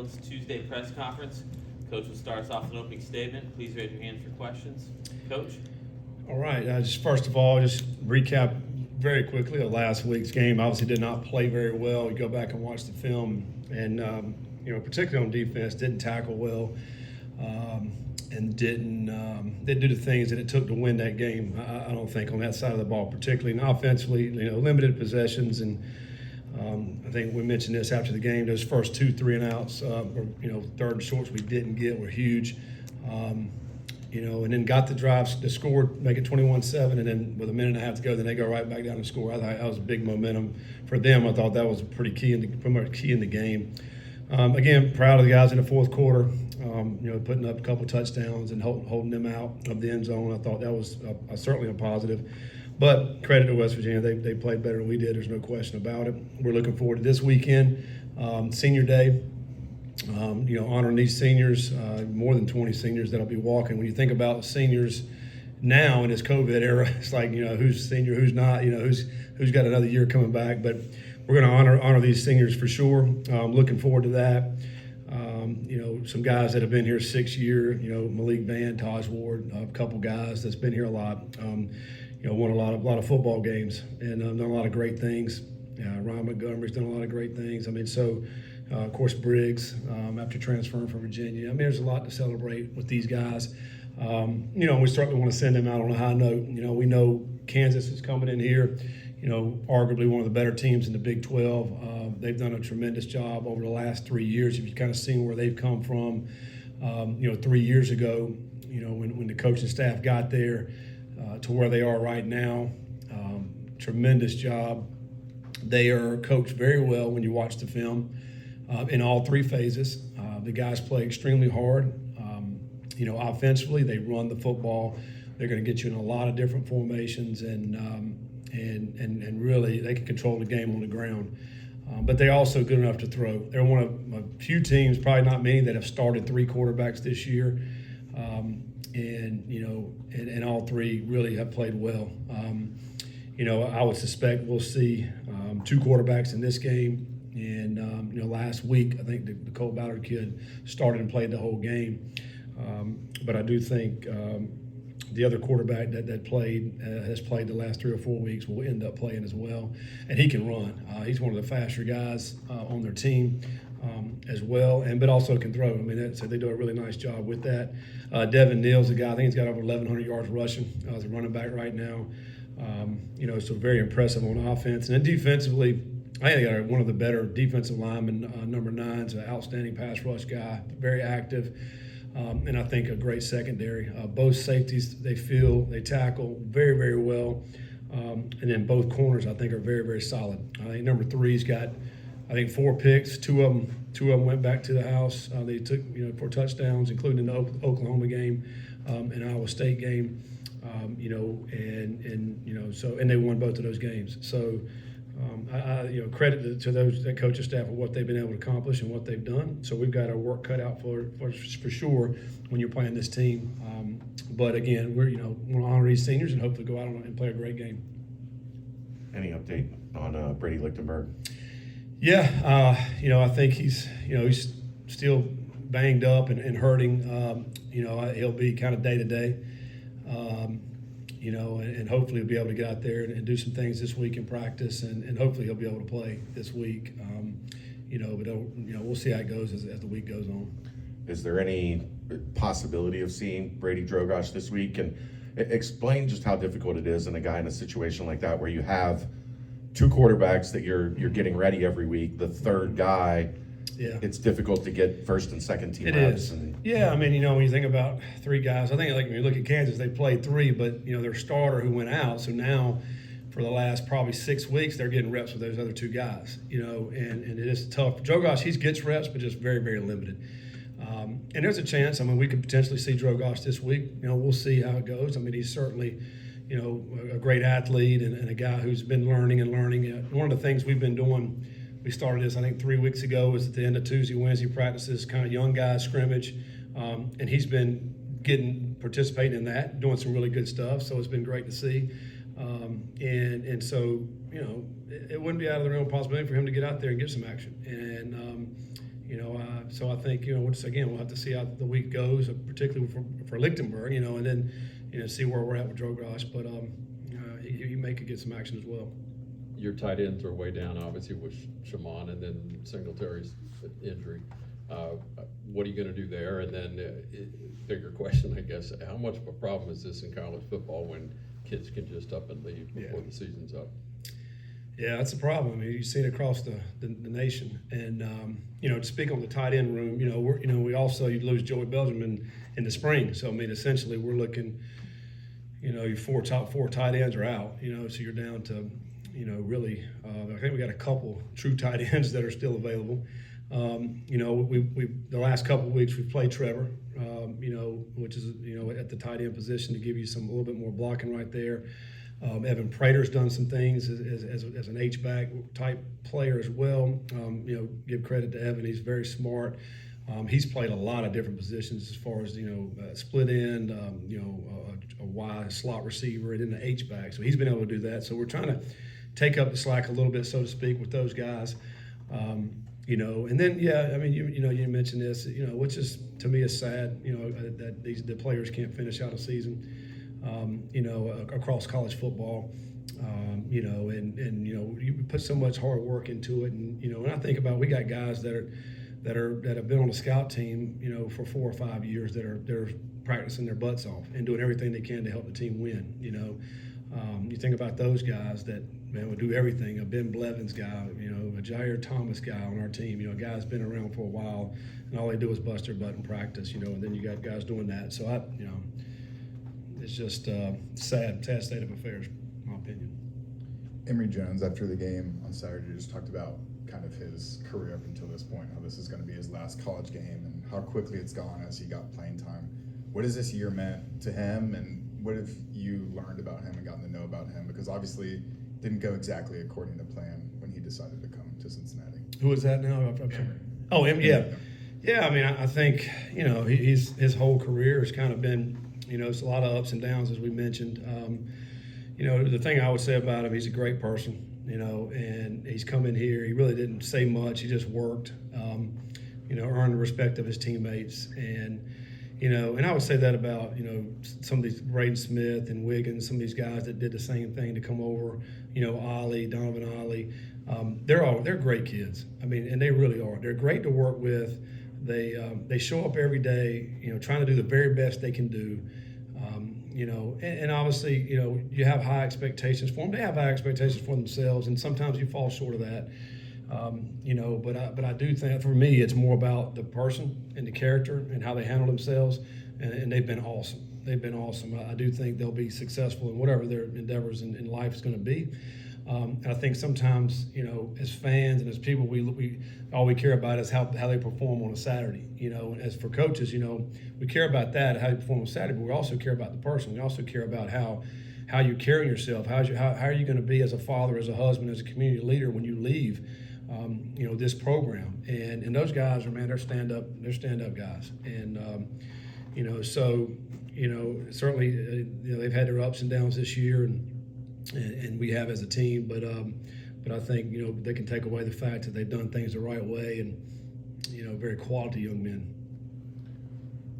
Satterfield's Tuesday press conference. Coach will start us off with an opening statement. Please raise your hand for questions. Coach? All right. Just first of all, just recap very quickly of last week's game. Obviously did not play very well. You go back and watch the film, and particularly on defense, didn't tackle well, and didn't do the things that it took to win that game. I don't think on that side of the ball, particularly and offensively, limited possessions, and I think we mentioned this after the game. Those first 2 3-and-outs, third and shorts we didn't get were huge. And then got the drives, they scored, make it 21-7, and then with a minute and a half to go, then they go right back down and score. I thought that was big momentum for them. I thought that was pretty key in the game. Again, proud of the guys in the fourth quarter, putting up a couple touchdowns and holding them out of the end zone. I thought that was certainly a positive. But credit to West Virginia, they played better than we did. There's no question about it. We're looking forward to this weekend, Senior Day. Honoring these seniors, more than 20 seniors that'll be walking. When you think about seniors now in this COVID era, it's like, who's senior, who's not, who's got another year coming back. But we're going to honor these seniors for sure. Looking forward to that. Some guys that have been here 6 years, Malik Van, Taj Ward, a couple guys that's been here a lot. Won a lot of football games and done a lot of great things. Ryan Montgomery's done a lot of great things. Of course, Briggs, after transferring from Virginia. There's a lot to celebrate with these guys. We certainly want to send them out on a high note. We know Kansas is coming in here, arguably one of the better teams in the Big 12. They've done a tremendous job over the last 3 years. If you've kind of seen where they've come from, 3 years ago, when the coaching staff got there to where they are right now, tremendous job. They are coached very well when you watch the film. In all 3 phases. The guys play extremely hard. Offensively, they run the football. They're going to get you in a lot of different formations, and really they can control the game on the ground. But they're also good enough to throw. They're one of a few teams, probably not many, that have started 3 quarterbacks this year, and all 3 really have played well. I would suspect we'll see 2 quarterbacks in this game. And, last week, I think the Cole Ballard kid started and played the whole game. But I do think the other quarterback that has played the last 3 or 4 weeks will end up playing as well. And he can run. He's one of the faster guys on their team as well, but also can throw. So they do a really nice job with that. Devin Neal's a guy, I think he's got over 1,100 yards rushing as a running back right now. So very impressive on offense. And then defensively, I think they got one of the better defensive linemen, number 9's an outstanding pass rush guy, very active, and I think a great secondary. Both safeties, they tackle very, very well, and then both corners I think are very, very solid. I think number 3's got, 4 picks. Two of them went back to the house. They took for touchdowns, including the Oklahoma game and Iowa State game, and they won both of those games. So. Credit to those that coaching staff for what they've been able to accomplish and what they've done. So we've got our work cut out for sure when you're playing this team. But again, we're want to honor these seniors and hopefully go out and play a great game. Any update on Brady Lichtenberg? Yeah, I think he's still banged up and hurting. He'll be kind of day to day. And hopefully he'll be able to get out there and do some things this week in practice, and hopefully he'll be able to play this week. But we'll see how it goes as the week goes on. Is there any possibility of seeing Brady Drogosh this week? And explain just how difficult it is in a situation like that where you have 2 quarterbacks that you're getting ready every week. The third guy, it's difficult to get first and second team reps. When you think about 3 guys, I think when you look at Kansas, they played 3, but their starter who went out. So now, for the last probably 6 weeks, they're getting reps with those other 2 guys. And it is tough. Drogosh, he gets reps, but just very, very limited. And there's a chance. We could potentially see Drogosh this week. We'll see how it goes. He's certainly, a great athlete and a guy who's been learning. One of the things we've been doing. We started this, 3 weeks ago, was at the end of Tuesday, Wednesday practices, kind of young guys scrimmage, and he's been participating in that, doing some really good stuff, so it's been great to see. So, it wouldn't be out of the realm of possibility for him to get out there and get some action. And, So I think, once again, we'll have to see how the week goes, particularly for Lichtenberg, and then, see where we're at with Drogosh. But he may could get some action as well. Your tight ends are way down, obviously, with Shaman and then Singletary's injury. What are you going to do there? And then, bigger question, I guess, how much of a problem is this in college football when kids can just up and leave before the season's up? Yeah, that's a problem. I mean, you see it across the nation. And, to speak on the tight end room, we also, you lose Joey Belgium in the spring. So, I mean, essentially we're looking, your top four tight ends are out, so you're down to, really, I think we got a couple true tight ends that are still available. We the last couple of weeks we've played Trevor, which is, at the tight end position to give you a little bit more blocking right there. Evan Prater's done some things as an H-back type player as well. Give credit to Evan. He's very smart. He's played a lot of different positions as far as, split end, a wide slot receiver, and then the H-back. So he's been able to do that. So we're trying to take up the slack a little bit, so to speak, with those guys. And then, you mentioned this, which is, to me, is sad, that the players can't finish out a season. Across college football, you put so much hard work into it, and when I think about, we got guys that have been on the scout team, for 4 or 5 years that are practicing their butts off and doing everything they can to help the team win. You think about those guys that would do everything. A Ben Blevins guy, a Jair Thomas guy on our team. A guy's been around for a while, and all they do is bust their butt in practice. And then you got guys doing that. So it's just sad state of affairs, in my opinion. Emory Jones, after the game on Saturday, just talked about kind of his career up until this point, how this is going to be his last college game, and how quickly it's gone as he got playing time. What has this year meant to him, and what have you learned about him and gotten to know about him? Because obviously it didn't go exactly according to plan when he decided to come to Cincinnati. Who is that now? Oh, him, yeah. Yeah, I mean, I think, his whole career has kind of been, it's a lot of ups and downs, as we mentioned. The thing I would say about him, he's a great person, and he's come in here. He really didn't say much. He just worked, earned the respect of his teammates. And I would say that about, some of these Braden Smith and Wiggins, some of these guys that did the same thing to come over, Ollie, Donovan Ollie. They're great kids. I mean, and they really are. They're great to work with. They show up every day, trying to do the very best they can do. And obviously, you have high expectations for them. They have high expectations for themselves, and sometimes you fall short of that. But I do think, for me, it's more about the person and the character and how they handle themselves, and they've been awesome. They've been awesome. I do think they'll be successful in whatever their endeavors in life is going to be. And I think sometimes, as fans and as people, we all we care about is how they perform on a Saturday. As for coaches, we care about that, how you perform on Saturday, but we also care about the person. We also care about how you're carrying yourself. How are you going to be as a father, as a husband, as a community leader when you leave, this program? And those guys they're stand-up guys. And, certainly, they've had their ups and downs this year, and we have as a team, but I think they can take away the fact that they've done things the right way, and very quality young men.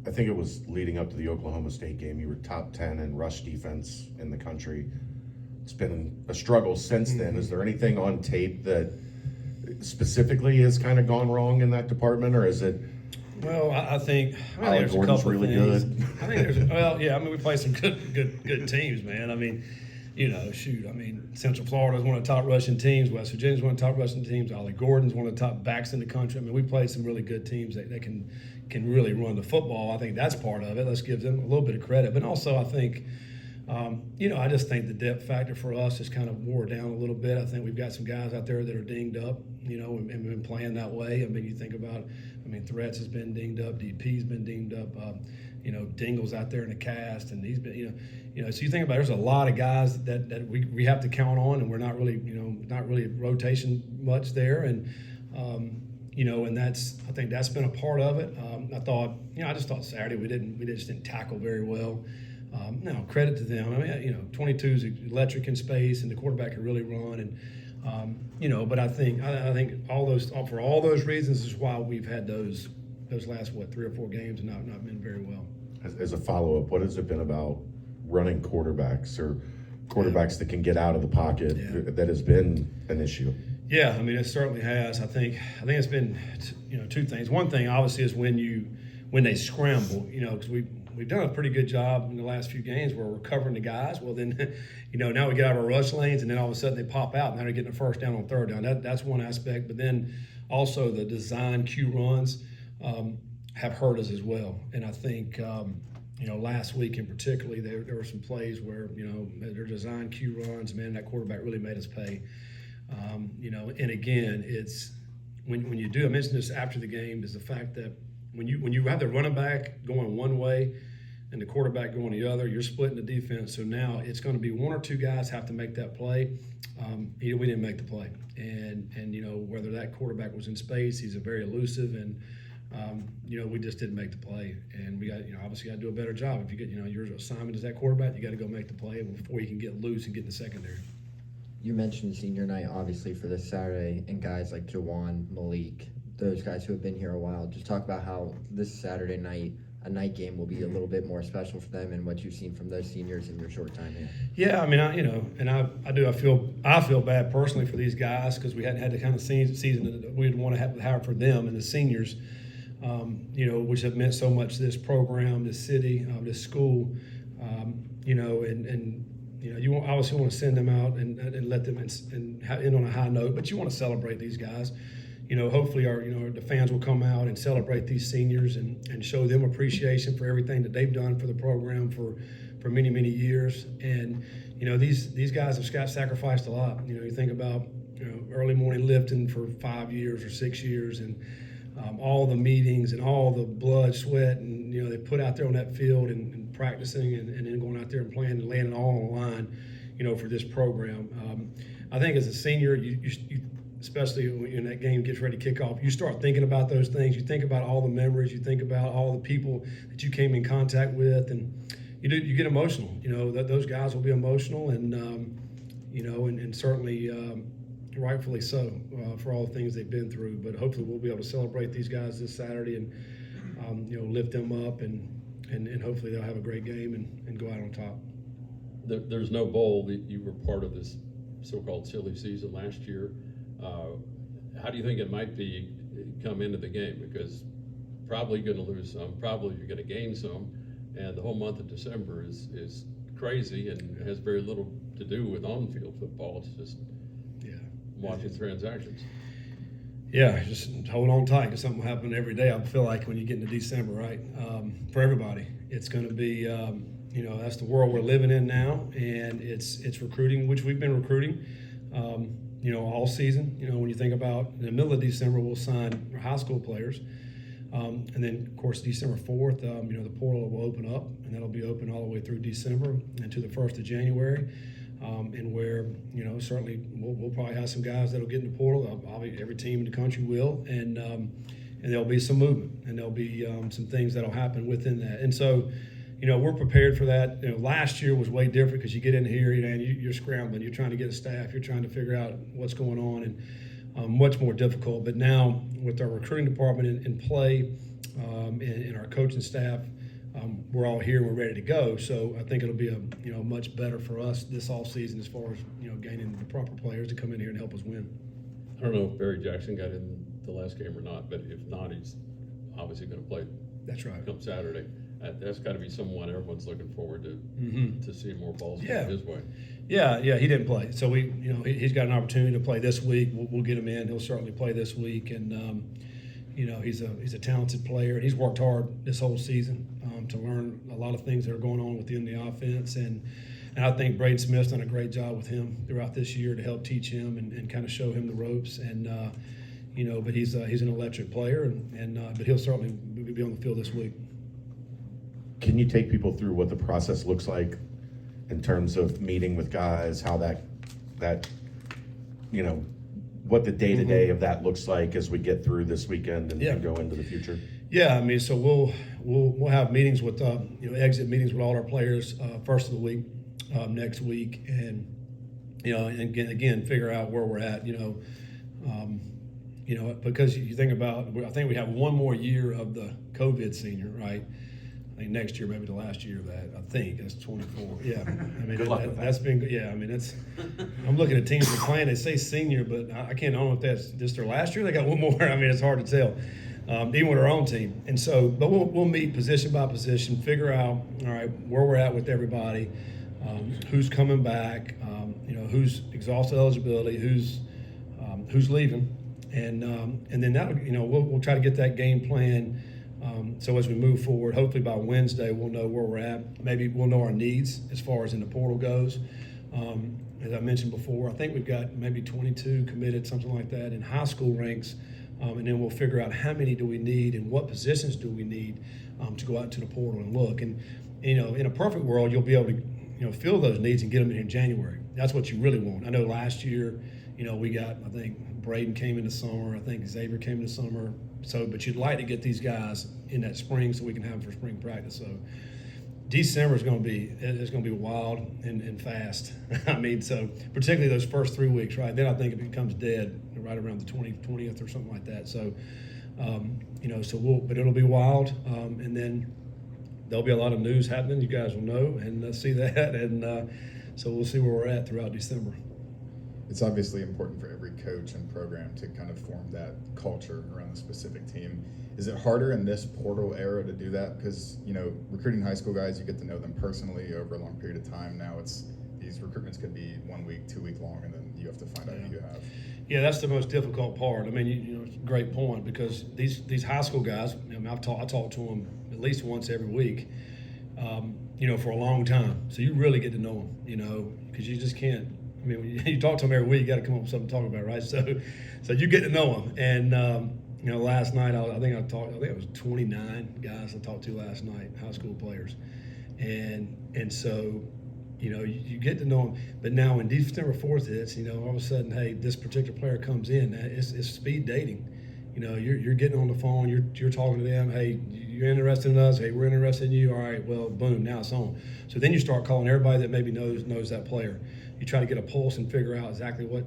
I think it was leading up to the Oklahoma State game. You were top 10 in rush defense in the country. It's been a struggle since then. Is there anything on tape that specifically has kind of gone wrong in that department, or is it? Well, I think there's Gordon's a couple really of things. good. I think we play some good teams, man. I mean, Central Florida is one of the top rushing teams. West Virginia is one of the top rushing teams. Ollie Gordon's one of the top backs in the country. I mean, we played some really good teams that can really run the football. I think that's part of it. Let's give them a little bit of credit. But also, I think, I just think the depth factor for us is kind of wore down a little bit. I think we've got some guys out there that are dinged up, and been playing that way. I mean, you think about, Threats has been dinged up, DP's been dinged up, Dingle's out there in the cast, and he's been, so you think about it, there's a lot of guys that we have to count on, and we're not really rotation much there, and and I think that's been a part of it. I just thought Saturday we just didn't tackle very well. Now, credit to them. 22 is electric in space, and the quarterback can really run. And But I think for all those reasons is why we've had those last 3 or 4 games and not been very well. As a follow-up, what has it been about running quarterbacks or quarterbacks that can get out of the pocket that has been an issue? Yeah, I mean, it certainly has. I think it's been, 2 things. One thing, obviously, is when they scramble, because we've done a pretty good job in the last few games where we're covering the guys. Well, then, now we get out of our rush lanes, and then all of a sudden they pop out, and now they're getting a first down on third down. That's one aspect. But then also the design Q runs have hurt us as well. And I think, last week in particularly, there were some plays where, their design Q runs, man, that quarterback really made us pay. And again, it's when you do, I mentioned this after the game, is the fact that when you have the running back going one way and the quarterback going the other, you're splitting the defense. So now it's going to be 1 or 2 guys have to make that play. We didn't make the play, and whether that quarterback was in space, he's a very elusive, and we just didn't make the play. And we got obviously got to do a better job. If you get your assignment as that quarterback, you got to go make the play before you can get loose and get in the secondary. You mentioned senior night, obviously, for this Saturday, and guys like Jawan, Malik, those guys who have been here a while. Just talk about how this Saturday night, a night game, will be a little bit more special for them and what you've seen from those seniors in your short time here. Yeah, I mean, I feel bad personally for these guys because we hadn't had the kind of season that we'd want to have for them and the seniors, which have meant so much to this program, this city, this school, you obviously want to send them out and let them and end on a high note, but you want to celebrate these guys. Hopefully the fans will come out and celebrate these seniors and show them appreciation for everything that they've done for the program for many, many years. And, these guys have sacrificed a lot. You think about, early morning lifting for 5 years or 6 years and all the meetings and all the blood, sweat, and, they put out there on that field and practicing and then going out there and playing and laying it all on the line, for this program. I think as a senior, you especially when that game gets ready to kick off, you start thinking about those things. You think about all the memories. You think about all the people that you came in contact with, and you get emotional. Those guys will be emotional, and and certainly rightfully so for all the things they've been through. But hopefully we'll be able to celebrate these guys this Saturday and lift them up, and hopefully they'll have a great game and go out on top. There's no bowl. You were part of this so-called silly season last year. How do you think it might be come into the game? Because probably going to lose some, probably you're going to gain some, and the whole month of December is crazy and has very little to do with on-field football. It's just watching transactions. Yeah, just hold on tight because something will happen every day. I feel like when you get into December, right? For everybody, it's going to be, that's the world we're living in now, and it's recruiting, which we've been recruiting. All season. When you think about in the middle of December, we'll sign our high school players. And then, of course, December 4th, the portal will open up, and that'll be open all the way through December and to the 1st of January. And where, certainly we'll probably have some guys that'll get in the portal. Obviously, every team in the country will. And there'll be some movement, and there'll be some things that'll happen within that. And so, we're prepared for that. Last year was way different because you get in here, and you're scrambling. You're trying to get a staff. You're trying to figure out what's going on, and much more difficult. But now with our recruiting department in play and our coaching staff, we're all here and we're ready to go. So I think it'll be much better for us this off season as far as gaining the proper players to come in here and help us win. I don't know if Barry Jackson got in the last game or not, but if not, he's obviously going to play. That's right. Come Saturday. That's got to be someone everyone's looking forward to see more balls come his way. Yeah, he didn't play, so he's got an opportunity to play this week. We'll get him in. He'll certainly play this week, and he's a talented player, and he's worked hard this whole season to learn a lot of things that are going on within the offense, and I think Braden Smith's done a great job with him throughout this year to help teach him and kind of show him the ropes, and but he's an electric player, but he'll certainly be on the field this week. Can you take people through what the process looks like in terms of meeting with guys, how that what the day-to-day of that looks like as we get through this weekend and go into the future? Yeah, I mean, so we'll have meetings with exit meetings with all our players first of the week next week, and and again, figure out where we're at, because you think about, I think we have one more year of the COVID senior, right? I think next year, maybe the last year of that. I think that's 24. Yeah, I mean, Good luck with that. that's been good. Yeah, I mean, that's. I'm looking at teams that are playing. They say senior, but I can't know if that's just their last year. They got one more. I mean, it's hard to tell, even with our own team. And so, but we'll meet position by position, figure out all right where we're at with everybody, who's coming back, who's exhausted eligibility, who's leaving, and then that we'll try to get that game plan. So as we move forward, hopefully by Wednesday, we'll know where we're at. Maybe we'll know our needs as far as in the portal goes. As I mentioned before, I think we've got maybe 22 committed, something like that, in high school ranks. And then we'll figure out how many do we need and what positions do we need to go out into the portal and look. And, in a perfect world, you'll be able to, fill those needs and get them in January. That's what you really want. I know last year, we got, I think Braden came in the summer. I think Xavier came in the summer. So, but you'd like to get these guys in that spring so we can have them for spring practice. So December is going to be wild and fast. I mean, so particularly those first 3 weeks, right? Then I think it becomes dead right around the 20th or something like that. So, but it'll be wild. And then there'll be a lot of news happening. You guys will know and see that. And so we'll see where we're at throughout December. It's obviously important for every coach and program to kind of form that culture around a specific team. Is it harder in this portal era to do that? Because, recruiting high school guys, you get to know them personally over a long period of time. Now these recruitments could be 1 week, 2 week long, and then you have to find out who you have. Yeah, that's the most difficult part. I mean, it's a great point because these high school guys, I talk to them at least once every week, for a long time. So you really get to know them, because you just can't. I mean, when you talk to them every week, you got to come up with something to talk about, right? So you get to know them. And last night I think it was 29 guys I talked to last night, high school players, and so you get to know them. But now when December 4th hits, all of a sudden, hey, this particular player comes in. It's speed dating. You're getting on the phone. You're talking to them. Hey, you're interested in us. Hey, we're interested in you. All right, well, boom, now it's on. So then you start calling everybody that maybe knows that player. You try to get a pulse and figure out exactly what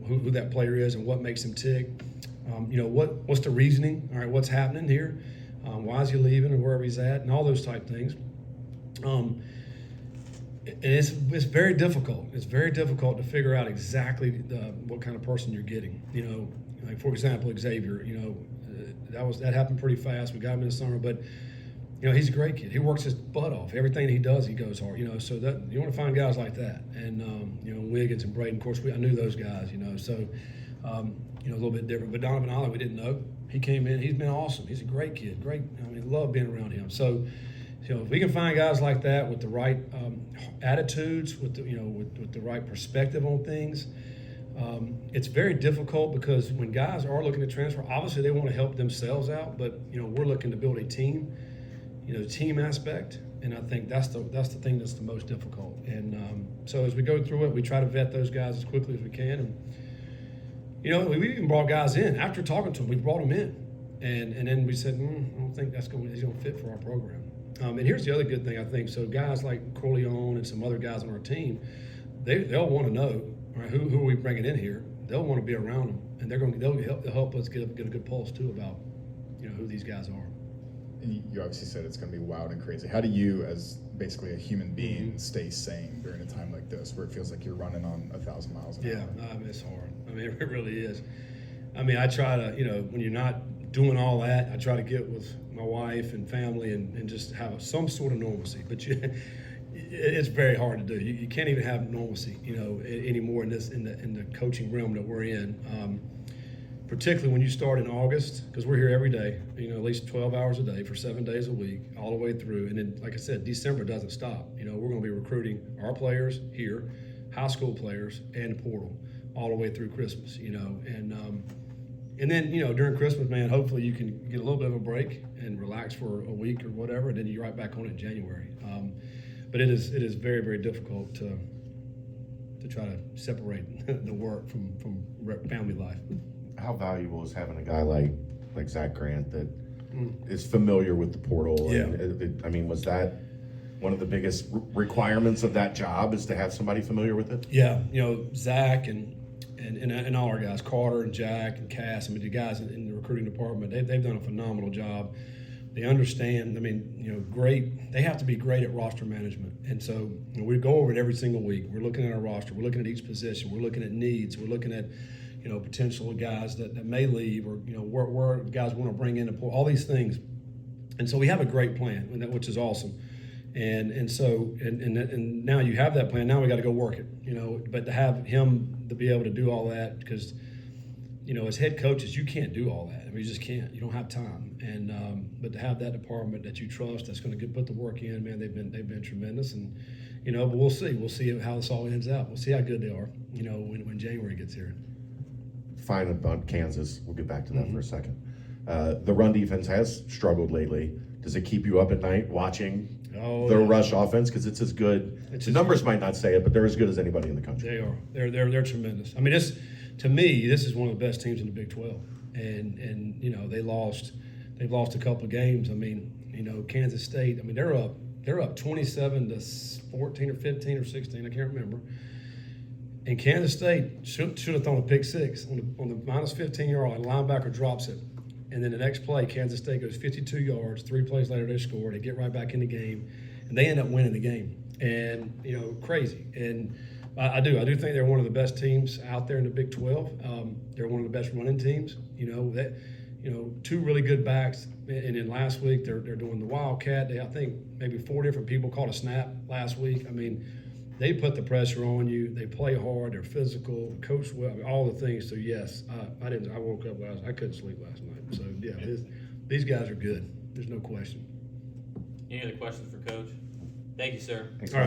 who that player is and what makes him tick. What's the reasoning? All right, what's happening here? Why is he leaving or wherever he's at, and all those type things. And it's very difficult. It's very difficult to figure out exactly what kind of person you're getting. Like for example, Xavier. That happened pretty fast. We got him in the summer, but he's a great kid. He works his butt off. Everything he does, he goes hard. So that you want to find guys like that. And Wiggins and Braden. Of course, I knew those guys. So a little bit different. But Donovan Ollie, we didn't know. He came in. He's been awesome. He's a great kid. Great. I mean, love being around him. So, if we can find guys like that with the right attitudes, with the right perspective on things, it's very difficult because when guys are looking to transfer, obviously they want to help themselves out. But we're looking to build a team. Team aspect, and I think that's the thing that's the most difficult. And so as we go through it, we try to vet those guys as quickly as we can. And we even brought guys in after talking to them. We brought them in, and then we said, I don't think he's going to fit for our program. And here's the other good thing I think. So guys like Corleone and some other guys on our team, they'll want to know, all right, who are we bringing in here? They'll want to be around them, and they'll help us get a good pulse too about who these guys are. And you obviously said it's going to be wild and crazy. How do you, as basically a human being, stay sane during a time like this where it feels like you're running on 1,000 miles an hour? Yeah, it's hard. I mean, it really is. I mean, I try to, when you're not doing all that, I try to get with my wife and family and just have some sort of normalcy. But it's very hard to do. You can't even have normalcy, anymore in the coaching realm that we're in. Particularly when you start in August, because we're here every day, at least 12 hours a day for 7 days a week, all the way through. And then, like I said, December doesn't stop. We're going to be recruiting our players here, high school players, and the portal all the way through Christmas, and then, during Christmas, man, hopefully you can get a little bit of a break and relax for a week or whatever, and then you're right back on it in January. But it is very, very difficult to try to separate the work from family life. How valuable is having a guy like Zach Grant that is familiar with the portal? Yeah. And, I mean, was that one of the biggest requirements of that job is to have somebody familiar with it? Yeah, Zach and all our guys, Carter and Jack and Cass. I mean, the guys in the recruiting department, they've done a phenomenal job. They understand. I mean, great. They have to be great at roster management, and so we go over it every single week. We're looking at our roster. We're looking at each position. We're looking at needs. We're looking at potential guys that may leave, or where guys want to bring in all these things. And so we have a great plan, which is awesome. And so now you have that plan. Now we got to go work it. But to have him to be able to do all that, because as head coaches, you can't do all that. I mean, you just can't. You don't have time. And but to have that department that you trust, that's going to put the work in, man. They've been tremendous. And but we'll see. We'll see how this all ends out. We'll see how good they are. When January gets here. Fine about Kansas. We'll get back to that for a second. The run defense has struggled lately. Does it keep you up at night watching the rush offense? Because it's as good. The numbers might not say it, but they're as good as anybody in the country. They are. They're tremendous. I mean, to me, this is one of the best teams in the Big 12. And they've lost a couple of games. I mean, Kansas State. I mean, they're up 27 to 14 or 15 or 16. I can't remember. And Kansas State should have thrown a pick six on the minus 15-yard line. Linebacker drops it. And then the next play, Kansas State goes 52 yards. 3 plays later, they score. They get right back in the game. And they end up winning the game. And, crazy. And I do think they're one of the best teams out there in the Big 12. They're one of the best running teams. 2 really good backs. And then last week, they're doing the Wildcat. I think maybe 4 different people caught a snap last week. I mean, they put the pressure on you. They play hard. They're physical. Coach well. I mean, all the things. So yes, I woke up I couldn't sleep last night. So yeah, these guys are good. There's no question. Any other questions for Coach? Thank you, sir. Thanks, All right. Coach.